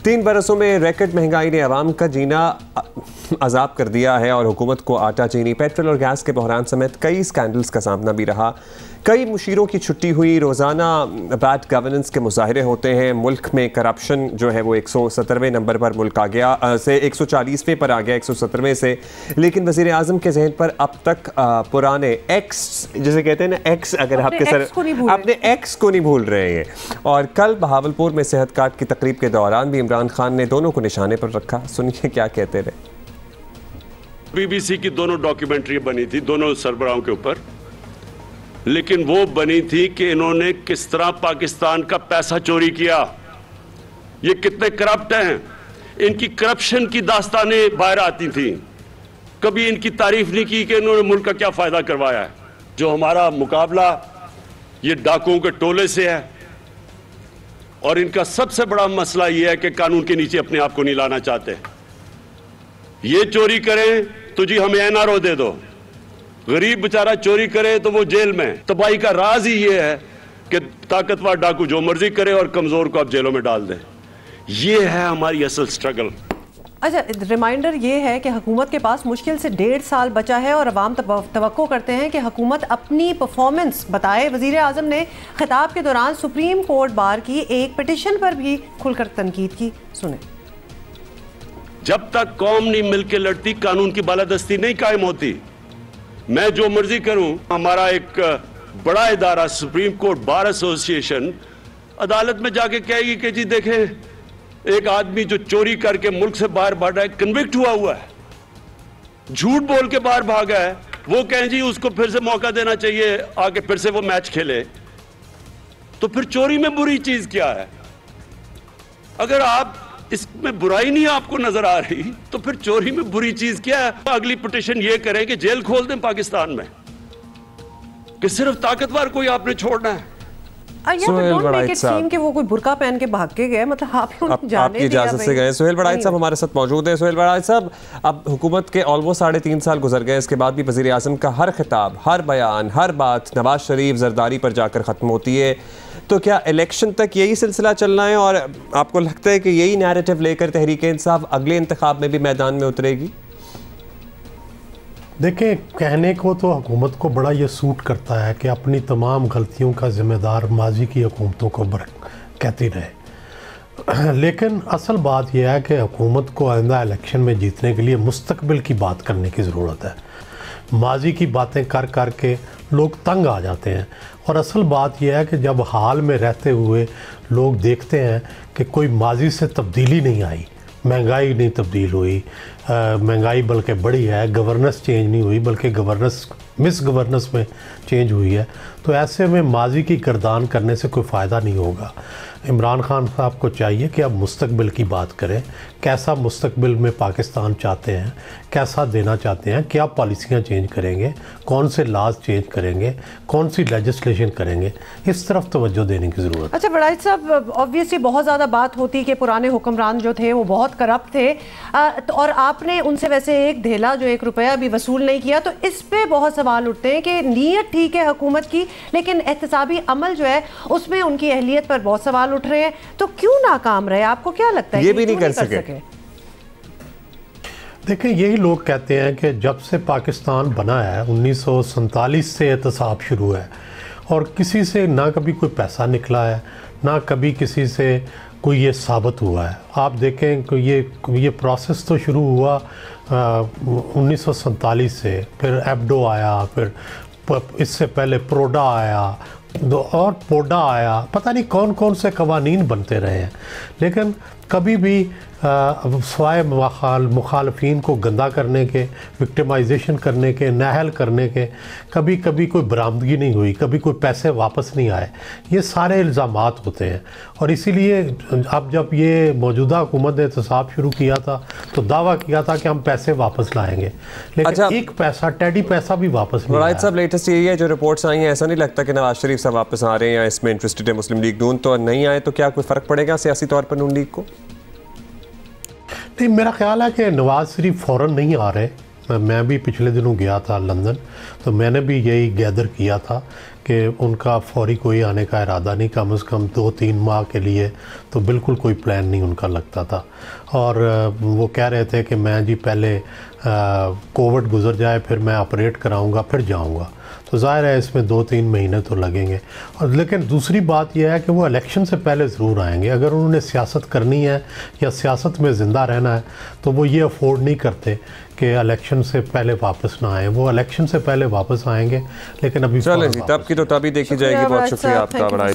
3 बरसों में रैकेट महंगाई ने आवाम का जीना अजाब कर दिया है और हुकूमत को आटा, चीनी, पेट्रोल और गैस के बहरान समेत कई स्कैंडल्स का सामना भी रहा। कई मुशीरों की छुट्टी हुई। रोज़ाना बैड गवर्नेंस के मुजाहरे होते हैं। मुल्क में करप्शन जो है वो 117वें नंबर पर मुल्क आ गया से 140वें पर आ गया 117वें से। लेकिन वज़ीर आज़म के जहन पर अब तक पुराने एक्स, जिसे कहते हैं ना एक्स, अगर आपके सर अपने एक्स को नहीं भूल रहे हैं। और कल बहावलपुर में सेहत कार्ड की तकरीब के दौरान भी इमरान खान ने दोनों को निशाने पर रखा। सुनिए क्या कहते रहे। BBC की दोनों डॉक्यूमेंट्री बनी थी दोनों सरबराहों के ऊपर, लेकिन वो बनी थी कि इन्होंने किस तरह पाकिस्तान का पैसा चोरी किया, ये कितने करप्ट हैं। इनकी करप्शन की दास्तानें बाहर आती थी। कभी इनकी तारीफ नहीं की कि इन्होंने मुल्क का क्या फायदा करवाया है। जो हमारा मुकाबला ये डाकुओं के टोले से है, और इनका सबसे बड़ा मसला ये है कि कानून के नीचे अपने आप को नहीं लाना चाहते। ये चोरी करें तो जी हमें NRO दे दो, गरीब बेचारा चोरी करे तो वो जेल में। तबाही का राज ही ये है कि ताकतवर डाकू जो मर्जी करे और कमजोर को आप जेलों में डाल दें। ये है हमारी असल स्ट्रगल। अच्छा, रिमाइंडर ये है कि हुकूमत के पास मुश्किल से 1.5 साल बचा है और अवाम तवक्को करते हैं कि हुकूमत अपनी परफॉर्मेंस बताए। वज़ीर आज़म ने खिताब के दौरान सुप्रीम कोर्ट बार की एक पिटिशन पर भी खुलकर तनकीद की। सुने। जब तक कौम नहीं मिलकर लड़ती, कानून की बालादस्ती नहीं कायम होती। मैं जो मर्जी करूं, हमारा एक बड़ा इदारा सुप्रीम कोर्ट बार एसोसिएशन अदालत में जाके कहेगी कि जी देखें, एक आदमी जो चोरी करके मुल्क से बाहर भाग रहा है, कन्विक्ट हुआ है, झूठ बोल के बाहर भागा है, वो कहें जी उसको फिर से मौका देना चाहिए, आके फिर से वो मैच खेले। तो फिर चोरी में बुरी चीज क्या है? अगर आप इसमें बुराई नहीं आपको नजर आ रही तो फिर चोरी में बुरी चीज क्या है? अगली पिटीशन ये करें कि जेल खोल दें पाकिस्तान में, कि सिर्फ ताकतवर को ही आपने छोड़ना है। कि वो कोई बुर्का पहन के भाग के गए, मतलब आपकी इजाजत से गए। सुहेल बड़ाइच साहब हमारे साथ मौजूद है। सुहेल बड़ाइच साहब, अब हुकूमत के ऑलमोस्ट 3.5 साल गुजर गए, इसके बाद भी वज़ीर आज़म का हर खिताब, हर बयान, हर बात नवाज शरीफ जरदारी पर जाकर ख़त्म होती है। तो क्या इलेक्शन तक यही सिलसिला चलना है और आपको लगता है कि यही नैरेटिव लेकर तहरीक इंसाफ अगले इंतखाब में भी मैदान में उतरेगी? देखें, कहने को तो हुकूमत को बड़ा ये सूट करता है कि अपनी तमाम गलतियों का ज़िम्मेदार माजी की हुकूमतों को कहती रहे, लेकिन असल बात यह है कि हुकूमत को आइंदा इलेक्शन में जीतने के लिए मुस्तकबिल की बात करने की ज़रूरत है। माजी की बातें कर कर के लोग तंग आ जाते हैं, और असल बात यह है कि जब हाल में रहते हुए लोग देखते हैं कि कोई माजी से तब्दीली नहीं आई, महंगाई नहीं तब्दील हुई, महंगाई बल्कि बढ़ी है, गवर्नेंस चेंज नहीं हुई बल्कि गवर्नेंस मिस गवर्नेंस में चेंज हुई है, तो ऐसे में माजी की गर्दान करने से कोई फ़ायदा नहीं होगा। इमरान खान साहब को चाहिए कि अब मुस्तकबिल की बात करें, कैसा मुस्तकबिल में पाकिस्तान चाहते हैं, कैसा देना चाहते हैं, क्या पॉलिसियाँ चेंज करेंगे, कौन से लॉज चेंज करेंगे, कौन सी लेजिस्लेशन करेंगे, इस तरफ तवज्जो देने की ज़रूरत है। अच्छा बड़ाइच साहब, ऑब्वियसली बहुत ज़्यादा बात होती कि पुराने हुक्मरान जो थे वो बहुत करप्ट थे, और आपने उनसे वैसे एक धेला जो 1 रुपया भी वसूल नहीं किया, तो इस पर बहुत सवाल उठते हैं कि नीयत ठीक है हुकूमत की, लेकिन एहतसाबी अमल जो है उसमें उनकी अहलियत पर बहुत सवाल उठ रहे हैं। तो क्यों नाकाम रहे? आपको क्या लगता है? ये भी नहीं कर सके। देखिए, यही लोग कहते हैं कि जब से पाकिस्तान बना है 1947 से एहतसाब शुरू है, और किसी से ना कभी कोई पैसा निकला है, ना कभी किसी से कोई ये साबित हुआ है। आप देखें कि ये प्रोसेस तो शुरू हुआ 1947 से, फिर एब्डो आया, फिर इससे पहले प्रोडा आया, और पोडा आया, पता नहीं कौन कौन से कवानीन बनते रहे हैं, लेकिन कभी भी स्वाय मुखालफीन को गंदा करने के, विक्टिमाइजेशन करने के, नाहल करने के कभी कभी कोई बरामदगी नहीं हुई, कभी कोई पैसे वापस नहीं आए। ये सारे इल्ज़ामात होते हैं, और इसीलिए अब जब ये मौजूदा हुकूमत ने एहतसाब शुरू किया था तो दावा किया था कि हम पैसे वापस लाएंगे, लेकिन अच्छा, एक पैसा, टेडी पैसा भी वापस नहीं आया। साहब, लेटेस्ट यही है जो रिपोर्ट्स आई हैं, ऐसा नहीं लगता कि नवाज शरीफ साहब वापस आ रहे हैं या इसमें इंटरेस्टेड है मुस्लिम लीग नून, तो नहीं आए तो क्या कोई फ़र्क पड़ेगा सियासी तौर पर नून लीग को? नहीं, मेरा ख्याल है कि नवाज शरीफ फ़ौरन नहीं आ रहे। मैं भी पिछले दिनों गया था लंदन, तो मैंने भी यही गैदर किया था कि उनका फौरी कोई आने का इरादा नहीं, कम से कम 2-3 माह के लिए तो बिल्कुल कोई प्लान नहीं उनका लगता था। और वो कह रहे थे कि मैं जी पहले कोविड गुजर जाए फिर मैं ऑपरेट कराऊंगा फिर जाऊंगा। तो ज़ाहिर है इसमें 2-3 महीने तो लगेंगे। और लेकिन दूसरी बात यह है कि वो इलेक्शन से पहले ज़रूर आएंगे। अगर उन्होंने सियासत करनी है या सियासत में ज़िंदा रहना है तो वो ये अफोर्ड नहीं करते कि इलेक्शन से पहले वापस ना आए। वो इलेक्शन से पहले वापस आएंगे, लेकिन अभी चलें जी, तब की तो तभी देखी जाएगी। बहुत शुक्रिया आपका बड़ा।